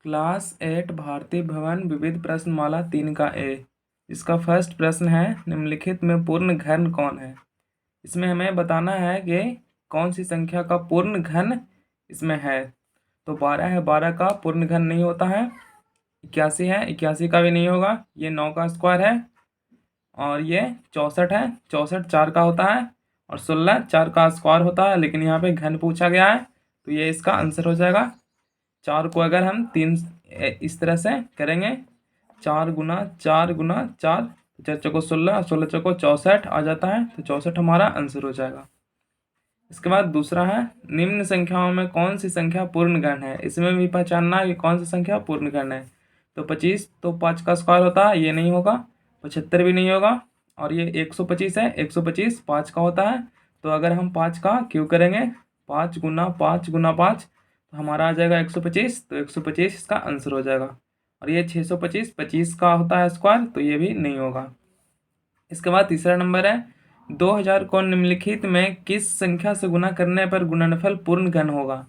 Class 8 भारतीय भवन विविध प्रश्नमाला 3 का ए। इसका फर्स्ट प्रश्न है, निम्नलिखित में पूर्ण घन कौन है। इसमें हमें बताना है कि कौन सी संख्या का पूर्ण घन इसमें है। तो 12 है, 12 का पूर्ण घन नहीं होता है। 81 है, 81 का भी नहीं होगा। ये 9 का स्क्वायर है। और ये 64 है, 64 4 का होता है। और 16 4 का स्क्वायर होता है, लेकिन यहाँ पे घन पूछा गया है तो ये इसका आंसर हो जाएगा। 4 को अगर हम 3 इस तरह से करेंगे, 4 गुना 4 गुना 4, 4 चौको 16, 16 चौको 64 आ जाता है, तो 64 हमारा आंसर हो जाएगा। इसके बाद दूसरा है, निम्न संख्याओं में कौन सी संख्या पूर्ण घन है। इसमें भी पहचानना है कि कौन सी संख्या पूर्ण घन है। तो 25 तो 5 का स्क्वायर होता है, ये नहीं होगा। 75 भी नहीं होगा। और ये 125 है, 125 5 का होता है। तो अगर हम 5 का क्यूब करेंगे, 5 गुना 5 गुना 5, तो हमारा आ जाएगा 125। तो 125 इसका आंसर हो जाएगा। और ये 625 25 का होता है स्क्वायर, तो ये भी नहीं होगा। इसके बाद तीसरा नंबर है, 2000 को निम्नलिखित में किस संख्या से गुना करने पर गुणनफल पूर्ण घन होगा।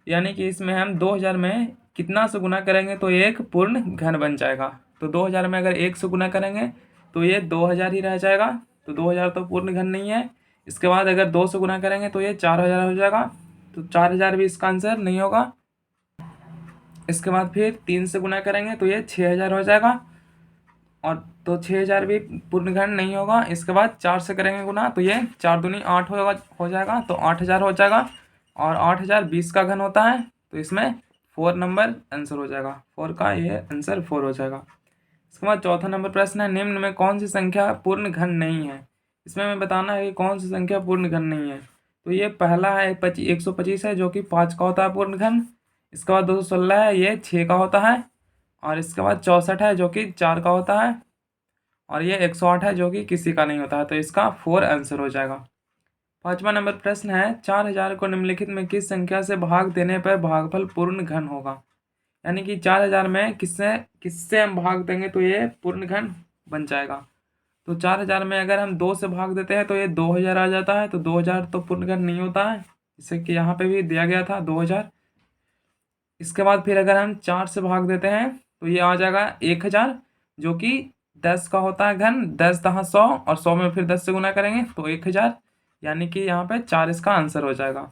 यानी कि इसमें हम 2000 में कितना से गुना करेंगे तो ये एक पूर्ण घन बन जाएगा। तो 2000 में अगर 1 से गुना करेंगे तो ये 2000 ही रह जाएगा। तो 2000 तो पूर्ण घन नहीं है। इसके बाद अगर 2 से गुना करेंगे तो ये 4000 हो जाएगा। तो 4000 भी इसका आंसर नहीं होगा। इसके बाद फिर 3 से गुना करेंगे तो ये 6000 हो जाएगा। और तो 6000 भी पूर्ण घन नहीं होगा। इसके बाद 4 से करेंगे गुना तो ये 4 दूनी 8 हो जाएगा, तो 8000 हो जाएगा। और 8000 20 का घन होता है, तो इसमें 4 नंबर आंसर हो जाएगा। 4 का ये आंसर 4 हो जाएगा। इसके बाद चौथा नंबर प्रश्न है, निम्न में कौन सी संख्या पूर्ण घन नहीं है। इसमें हमें बताना है कि कौन सी संख्या पूर्ण घन नहीं है। तो ये पहला है 125 है, जो कि 5 का होता है पूर्ण घन। इसके बाद 216 है, ये 6 का होता है। और इसके बाद 64 है, जो कि 4 का होता है। और ये 108 है, जो कि किसी का नहीं होता है, तो इसका 4 आंसर हो जाएगा। पांचवा नंबर प्रश्न है, 4000 को निम्नलिखित में किस संख्या से भाग देने पर भागफल पूर्ण घन होगा। यानी कि 4000 में किससे किससे हम भाग देंगे तो ये पूर्ण घन बन जाएगा। तो 4000 में अगर हम 2 से भाग देते हैं तो ये 2000 आ जाता है। तो 2000 तो पूर्ण घन नहीं होता है, जैसे कि यहाँ पे भी दिया गया था 2000। इसके बाद फिर अगर हम 4 से भाग देते हैं तो ये आ जाएगा 1000, जो कि 10 का होता है घन। 10 दहा 100, और 100 में फिर 10 से गुना करेंगे तो 1000। यानी कि यहाँ पे 4 इसका आंसर हो जाएगा।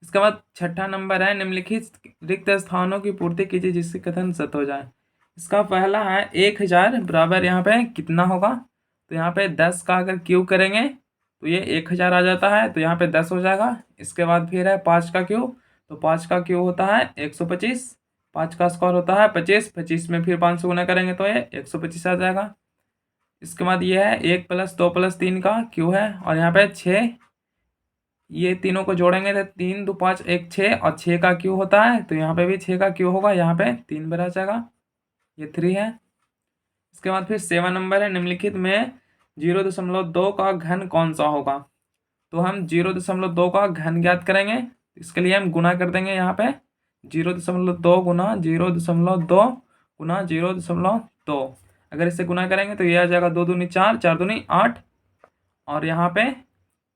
इसके बाद छठा नंबर है, निम्नलिखित रिक्त स्थानों की पूर्ति कीजिए जिससे कथन सत्य हो जाए। इसका पहला है 1000 बराबर यहाँ पे कितना होगा। तो यहाँ पे 10 का अगर क्यूब करेंगे तो ये 1000 आ जाता है, तो यहाँ पे 10 हो जाएगा। इसके बाद फिर है 5 का क्यूब, तो 5 का क्यूब होता है 125। 5 का स्क्वायर होता है 25, 25 में फिर 5 से गुना करेंगे तो ये 125 आ जाएगा। इसके बाद ये है 1 + 2 + 3 का क्यूब है, और यहाँ पे 6, ये तीनों को जोड़ेंगे तो 3 2 5 1 6, और 6 का क्यूब होता है, तो यहाँ पे भी 6 का क्यूब होगा। यहाँ पे 3 बना जाएगा, ये 3 है। इसके बाद फिर 7 नंबर है, निम्नलिखित में 0.2 का घन कौन सा होगा। तो हम 0.2 का घन ज्ञात करेंगे। इसके लिए हम गुना कर देंगे यहाँ पे 0.2 गुना 0.2 गुना 0.2। अगर इससे गुना करेंगे तो ये आ जाएगा 2 दूनी 4, 4 दूनी 8। और यहाँ पे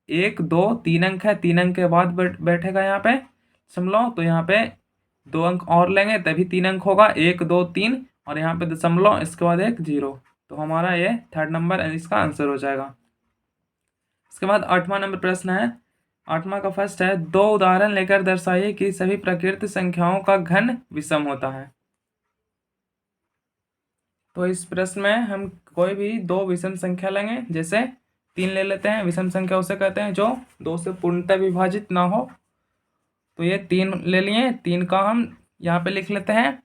1 2 3 अंक है, 3 अंक के बाद बैठेगा यहाँ पे दशमलव। तो यहाँ पे 2 अंक और लेंगे तभी 3 अंक होगा, 1 2 3, और यहाँ पे दशमलव, इसके बाद एक 0। तो हमारा ये थर्ड नंबर इसका आंसर हो जाएगा। इसके बाद 8वां नंबर प्रश्न है। 8वां का फर्स्ट है, 2 उदाहरण लेकर दर्शाइए कि सभी प्रकृति संख्याओं का घन विषम होता है। तो इस प्रश्न में हम कोई भी 2 विषम संख्या लेंगे। जैसे 3 ले लेते हैं, विषम संख्या उसे कहते हैं जो 2 से पूर्णतः विभाजित ना हो। तो ये 3 ले लिए, 3 का हम यहाँ पे लिख लेते हैं।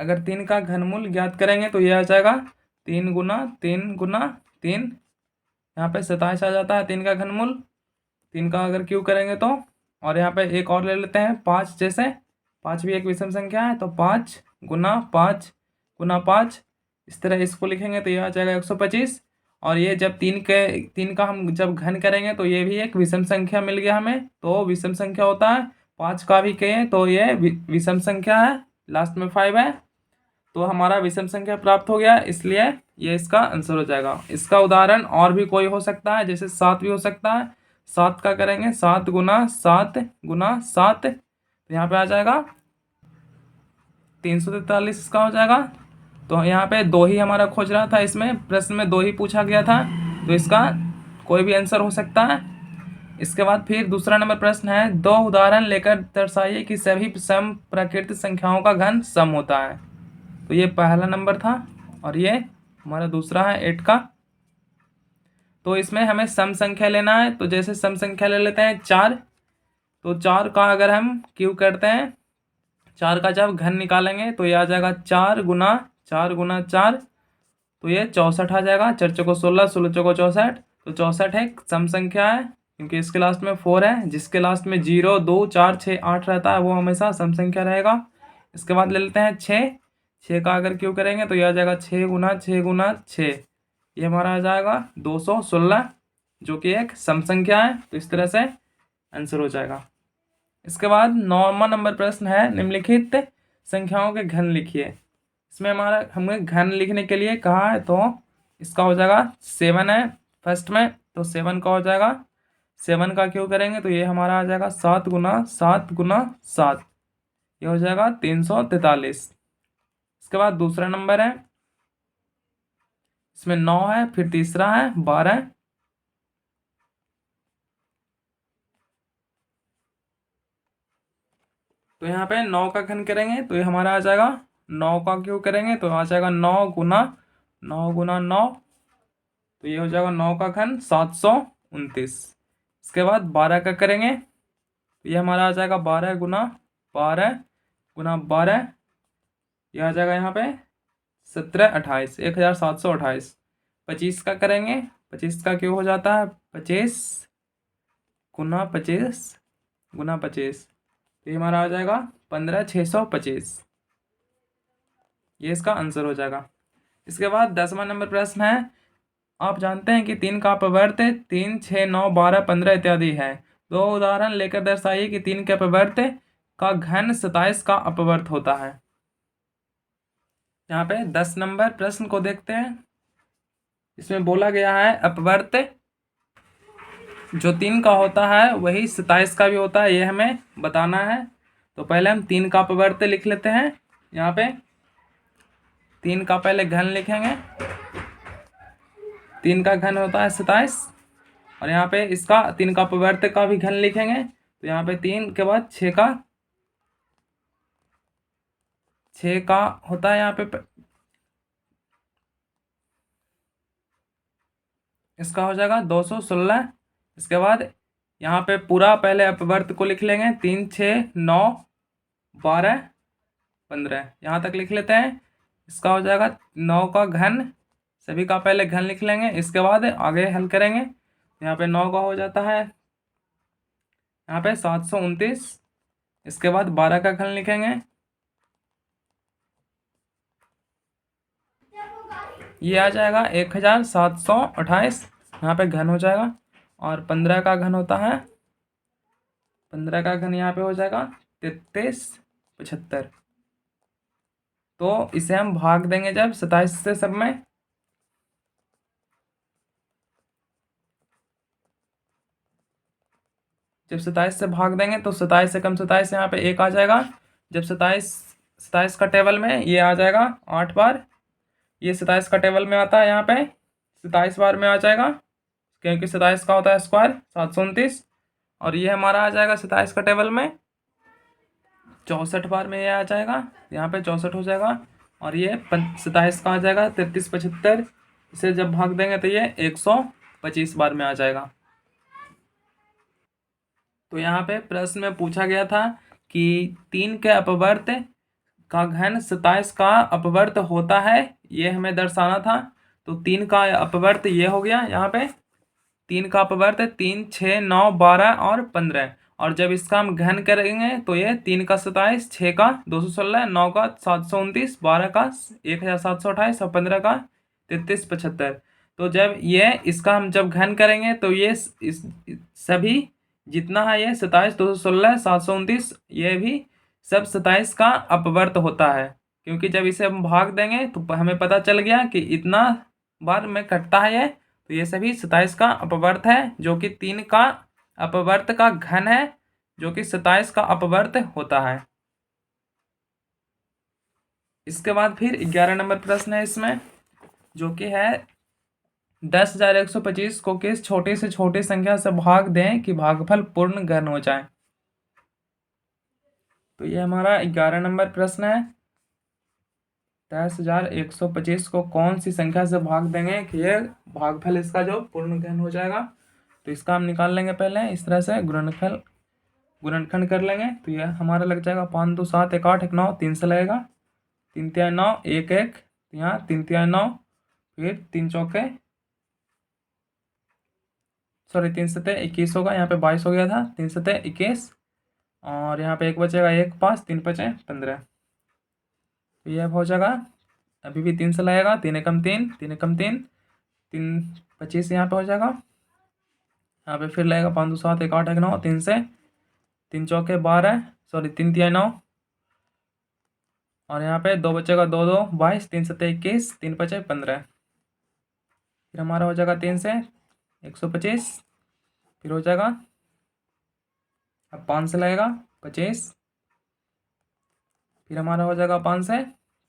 अगर 3 का घनमूल ज्ञात करेंगे तो ये आ जाएगा 3 गुना 3 गुना 3, यहाँ पे 27 आ जाता है 3 का घनमूल। 3 का अगर क्यूब करेंगे तो, और यहाँ पे एक और ले लेते हैं 5, जैसे 5 भी एक विषम संख्या है, तो 5 गुना 5 गुना 5, इस तरह इसको लिखेंगे तो ये आ जाएगा 125। और ये जब 3 का हम जब घन करेंगे तो ये भी एक विषम संख्या मिल गया हमें, तो विषम संख्या होता है। 5 का भी कहें तो ये विषम संख्या है, लास्ट में 5 है, तो हमारा विषम संख्या प्राप्त हो गया, इसलिए ये इसका आंसर हो जाएगा। इसका उदाहरण और भी कोई हो सकता है, जैसे 7 भी हो सकता है। 7 का करेंगे 7 गुना 7 गुना 7, तो यहाँ पे आ जाएगा 343 इसका हो जाएगा। तो यहाँ पे दो ही हमारा खोज रहा था, इसमें प्रश्न में दो ही पूछा गया था, तो इसका कोई भी आंसर हो सकता है। इसके बाद फिर दूसरा नंबर प्रश्न है, दो उदाहरण लेकर दर्शाइए कि सभी सम प्राकृतिक संख्याओं का घन सम होता है। तो ये पहला नंबर था और ये हमारा दूसरा है 8 का। तो इसमें हमें सम संख्या लेना है, तो जैसे सम संख्या ले लेते हैं 4। तो 4 का अगर हम क्यूब करते हैं, 4 का जब घन निकालेंगे तो ये आ जाएगा 4 गुना 4, तो ये 64 आ जाएगा। 4 चौको 16, 16 चौको 64, तो 64 एक सम संख्या है क्योंकि इसके लास्ट में 4 है। जिसके लास्ट में 0, 2, 4, 6, 8 रहता है वो हमेशा सम संख्या रहेगा। इसके बाद ले लेते हैं 6। 6 का अगर क्यों करेंगे तो यह आ जाएगा 6 गुना 6, ये हमारा आ जाएगा 216, जो कि एक सम संख्या है। तो इस तरह से आंसर हो जाएगा। इसके बाद 9वां नंबर प्रश्न है, निम्नलिखित संख्याओं के घन लिखिए। इसमें हमें घन लिखने के लिए कहा है, तो इसका हो जाएगा 7 है फर्स्ट में, तो 7 का हो जाएगा। 7 का क्यों करेंगे तो ये हमारा आ जाएगा 7 गुना 7, ये हो जाएगा 343। इसके बाद दूसरा नंबर है, इसमें 9 है, फिर तीसरा है 12। तो यहाँ पे 9 का घन करेंगे तो ये हमारा आ जाएगा, 9 का क्यों करेंगे तो आ जाएगा 9 गुना 9, तो ये हो जाएगा 9 का घन 729। इसके बाद 12 का करेंगे तो ये हमारा आ जाएगा 12 गुना 12, ये आ जाएगा यहाँ पे 1728, 1728। 25 का करेंगे, 25 का क्यों हो जाता है 25 गुना 25, तो ये हमारा आ जाएगा 15625, ये इसका आंसर हो जाएगा। इसके बाद 10वां नंबर प्रश्न है, आप जानते हैं कि 3 का अपवर्त 3, 6, 9, 12, 15 इत्यादि है। दो उदाहरण लेकर दर्शाइए कि 3 के अपवर्त का घन 27 का अपवर्त होता है। यहाँ पे 10 नंबर प्रश्न को देखते हैं। इसमें बोला गया है अपवर्त जो 3 का होता है वही 27 का भी होता है, ये हमें बताना है। तो पहले हम 3 का अपवर्त लिख लेते हैं। यहाँ पे 3 का पहले घन लिखेंगे, 3 का घन होता है 27, और यहाँ पे इसका 3 का अपवर्त का भी घन लिखेंगे। तो यहाँ पे 3 के बाद 6 का होता है, यहाँ पे इसका हो जाएगा 216। इसके बाद यहाँ पे पूरा पहले अपवर्त को लिख लेंगे, 3, 6, 9, 12, 15, यहाँ तक लिख लेते हैं। इसका हो जाएगा 9 का घन, सभी का पहले घन लिख लेंगे, इसके बाद आगे हल करेंगे। यहाँ पे 9 का हो जाता है यहाँ पे 729। इसके बाद 12 का घन लिखेंगे, ये आ जाएगा 1728, यहाँ पे घन हो जाएगा। और 15 का घन होता है, 15 का घन यहाँ पे हो जाएगा 3375। तो इसे हम भाग देंगे जब 27 से सब में, जब 27 से भाग देंगे तो 27 से कम 27 यहाँ पे 1 आ जाएगा। जब 27 का टेबल में ये आ जाएगा 8 बार, ये 27 का टेबल में आता है, यहाँ पे 27 बार में आ जाएगा क्योंकि 27 का होता है स्क्वायर 729, और ये हमारा आ जाएगा 27 का टेबल में 64 बार में, ये आ जाएगा यहाँ पे 64 हो जाएगा। और ये 27 का आ जाएगा 3375, इसे जब भाग देंगे तो ये 125 बार में आ जाएगा। तो यहाँ पे प्रश्न में पूछा गया था कि 3 के अपवर्त का घन 27 का अपवर्त होता है, ये हमें दर्शाना था। तो 3 का अपवर्त ये हो गया, यहाँ पे 3 का अपवर्त 3, 6, 9, 12 और 15, और जब इसका हम घन करेंगे तो ये 3 का 27, 6 का 216, 9 का 729, 12 का 1728 और 15 का 3375। तो जब ये इसका हम जब घन करेंगे तो ये इस सभी जितना है ये 27, 216, 729, ये भी सब 27 का अपवर्त होता है, क्योंकि जब इसे हम भाग देंगे तो हमें पता चल गया कि इतना बार में कटता है ये, तो ये सभी 27 का अपवर्त है, जो कि 3 का अपवर्त का घन है, जो कि 27 का अपवर्त होता है। इसके बाद फिर 11 नंबर प्रश्न है इसमें, जो कि है 10,125 को किस छोटे से छोटे संख्या से भाग दें कि भागफल पूर्ण घन हो जाए। तो ये हमारा 11 नंबर प्रश्न है। 10,125 को कौन सी संख्या से भाग देंगे कि ये भागफल इसका जो पूर्ण घन हो जाएगा। तो इसका हम निकाल लेंगे पहले इस तरह से गुणनखंड कर लेंगे। तो ये हमारा लग जाएगा 5 2 7 1 8 1 9, 3 से लगेगा, 3 3 9 1 1, यहाँ 3 3 9, फिर 3 चौके सॉरी 3 सते 21 होगा, यहाँ पे 22 हो गया था, 3 सते 21, और यहाँ पे एक बचेगा 1 5, 3 5 15। तो यह हो जाएगा, अभी भी 3 से लगेगा, 3 एकम 3, 3 एकम 3, 3 25 यहाँ पे हो जाएगा। यहाँ पे फिर लगेगा 5 2 7 1 8 1 9, 3 से, 3 चौके 12, सॉरी 3 3 9, और यहाँ पे 2 बचेगा 2 2 22, 3 सते 21, 3 5 15। फिर हमारा हो जाएगा 3 से 125, फिर हो जाएगा, अब 5 से लगेगा 25, फिर हमारा हो जाएगा 5 से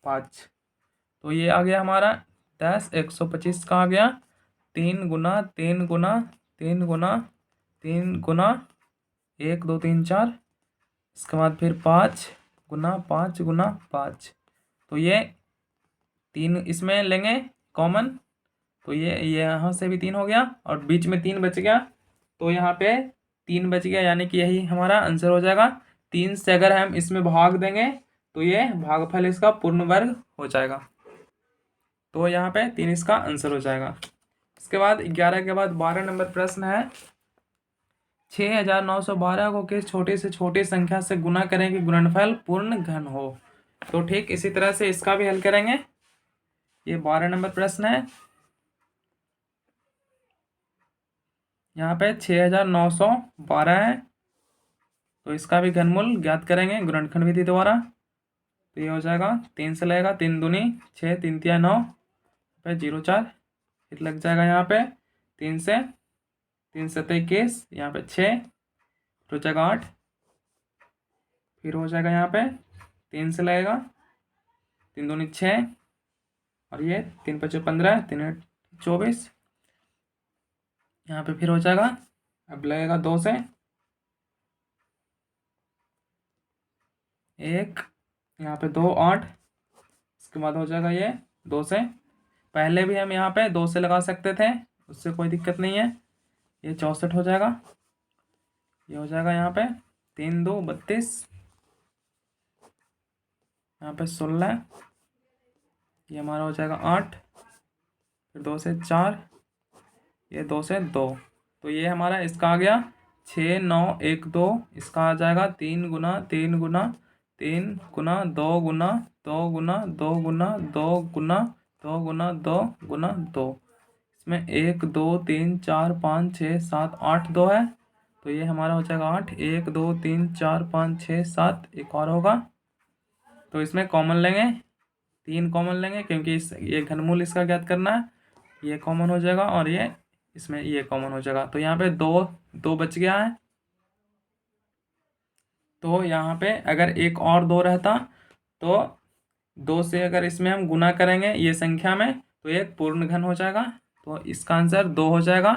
5। तो ये आ गया हमारा 10,125 का आ गया 3 गुना 3 गुना 3 गुना 3 गुना 1 2 3 4, इसके बाद फिर 5 गुना 5 गुना 5। तो ये 3 इसमें लेंगे कॉमन, तो ये यहाँ से भी 3 हो गया और बीच में 3 बच गया, तो यहाँ पे 3 बच गया, यानी कि यही हमारा आंसर हो जाएगा। 3 से अगर हम इसमें भाग देंगे तो ये भागफल इसका पूर्ण वर्ग हो जाएगा। तो यहाँ पे 3 इसका आंसर हो जाएगा। इसके बाद 11 के बाद 12 नंबर प्रश्न है, 6,912 को किस छोटे से छोटे संख्या से गुना करें कि गुणनफल पूर्ण घन हो। तो ठीक इसी तरह से इसका भी हल करेंगे। ये 12 नंबर प्रश्न है। यहाँ पे 6,912 है, तो इसका भी घनमूल ज्ञात करेंगे गुणनखंड विधि द्वारा। तो ये हो जाएगा 3 से लगेगा, 3 दूनी 6, 3 तिया 9 पे 0 4, फिर लग जाएगा यहाँ पे 3 से, 3 सते 21, यहाँ पे 6, फिर हो जाएगा 8, फिर हो जाएगा यहाँ पे 3 से लगेगा, 3 दूनी 6, और ये 3 5 15, 3 8 24, यहाँ पे फिर हो जाएगा, अब लगेगा 2 से 1, यहाँ पे 2 8, इसके बाद हो जाएगा ये 2 से, पहले भी हम यहाँ पे 2 से लगा सकते थे, उससे कोई दिक्कत नहीं है। ये 64 हो जाएगा, ये हो जाएगा यहाँ पे 3 2 32, यहाँ पे 16, ये हमारा हो जाएगा 8, फिर 2 से 4, ये 2 से 2। तो ये हमारा इसका आ गया 6 9 1 2, इसका आ जाएगा 3 गुना 3 गुना 3 गुना 2 गुना 2 गुना 2 गुना 2 गुना 2 गुना 2 गुना 2। इसमें 1 2 3 4 5 6 7 8 2 है, तो ये हमारा हो जाएगा 8, 1 2 3 4 5 6 7, एक और होगा, तो इसमें कॉमन लेंगे, 3 कॉमन लेंगे क्योंकि ये घनमूल इसका ज्ञात करना है। ये कॉमन हो जाएगा और ये इसमें ये कॉमन हो जाएगा, तो यहाँ पे 2 2 बच गया है। तो यहाँ पे अगर एक और 2 रहता तो 2 से अगर इसमें हम गुना करेंगे ये संख्या में तो ये पूर्ण घन हो जाएगा, तो इसका आंसर 2 हो जाएगा,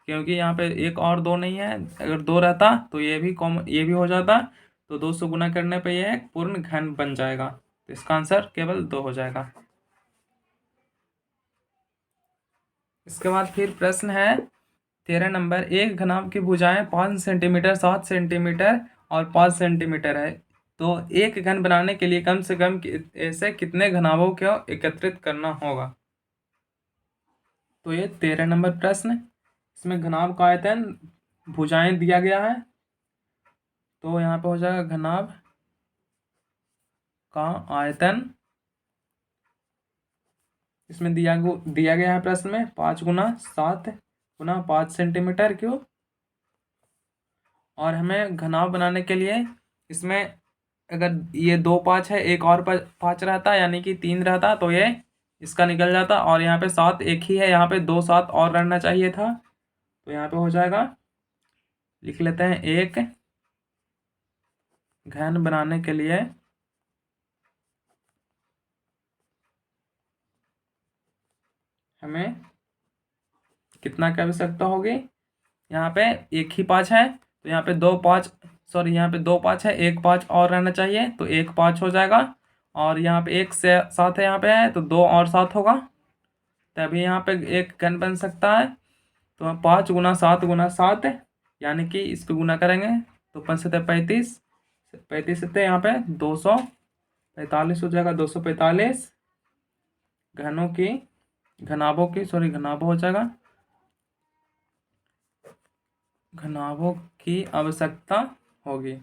क्योंकि यहाँ पे एक और 2 नहीं है। अगर 2 रहता तो ये भी कॉमन, ये भी हो जाता, तो 2 से गुना करने पे ये एक पूर्ण घन बन जाएगा, तो इसका आंसर केवल 2 हो जाएगा। इसके बाद फिर प्रश्न है 13 नंबर, एक घनाभ की भुजाएं 5 सेंटीमीटर 7 सेंटीमीटर और 5 सेंटीमीटर है, तो एक घन बनाने के लिए कम से कम ऐसे कितने घनाभों को एकत्रित करना होगा। तो ये 13 नंबर प्रश्न, इसमें घनाभ का आयतन भुजाएं दिया गया है, तो यहाँ पे हो जाएगा घनाभ का आयतन, इसमें दिया गया है प्रश्न में 5 गुना 7 गुना 5 सेंटीमीटर क्यूब, और हमें घनाभ बनाने के लिए इसमें अगर ये 2 5 है, एक और 5 रहता यानी कि 3 रहता तो ये इसका निकल जाता, और यहाँ पे 7 एक ही है, यहाँ पे 2 7 और रहना चाहिए था, तो यहाँ पे हो जाएगा, लिख लेते हैं, एक घन बनाने के लिए हमें कितना की आवश्यकता होगी? यहाँ पे एक ही 5 है तो यहाँ पे 2 5, सॉरी यहाँ पे 2 5 है, 1 5 और रहना चाहिए तो 1 5 हो जाएगा। और यहाँ पे 1 7 है, यहाँ पे है तो 2 और 7 होगा, तभी यहाँ पे एक घन बन सकता है। तो हम 5 × 7 × 7 यानी कि इसको गुना करेंगे तो 5 × 7 = 35, 35 से यहाँ पे 245 हो जाएगा। 245 घनों की घनाभों हो जाएगा, घनाभों की आवश्यकता होगी।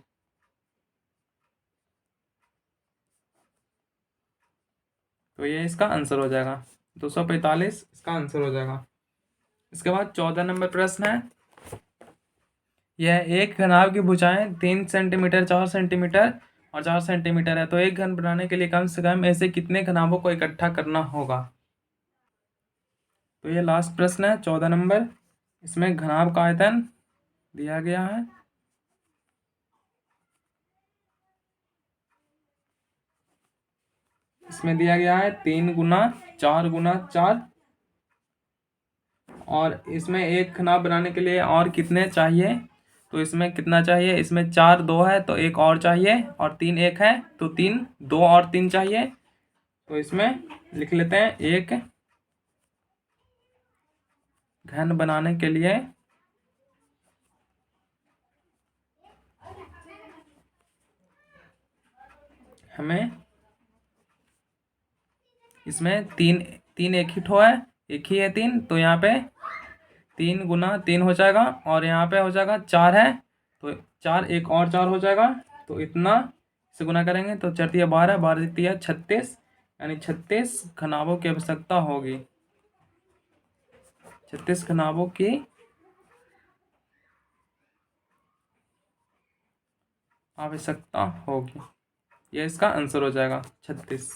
तो ये इसका आंसर हो जाएगा, 245 इसका आंसर हो जाएगा। इसके बाद 14 नंबर प्रश्न है, यह एक घनाभ की भुजाएं 3 सेंटीमीटर, 4 सेंटीमीटर और 4 सेंटीमीटर है, तो एक घन बनाने के लिए कम से कम ऐसे कितने घनाभों को इकट्ठा करना होगा? तो ये लास्ट प्रश्न है 14 नंबर। इसमें घनाभ का आयतन दिया गया है, इसमें दिया गया है 3 × 4 × 4, और इसमें एक घनाभ बनाने के लिए और कितने चाहिए? तो इसमें कितना चाहिए? इसमें 4 2 है तो एक और चाहिए, और 3 1 है तो 3 2 और 3 चाहिए। तो इसमें लिख लेते हैं, एक घन बनाने के लिए हमें इसमें तीन एक ही ठो है, एक ही है 3, तो यहाँ पे 3 × 3 हो जाएगा, और यहाँ पे हो जाएगा 4 है तो 4 एक और 4 हो जाएगा, तो इतना से गुना करेंगे तो 4 × 12, 12 × 36, यानी 36 घनाभों की आवश्यकता होगी। 36 घनाभों की आवश्यकता होगी, यह इसका आंसर हो जाएगा 36।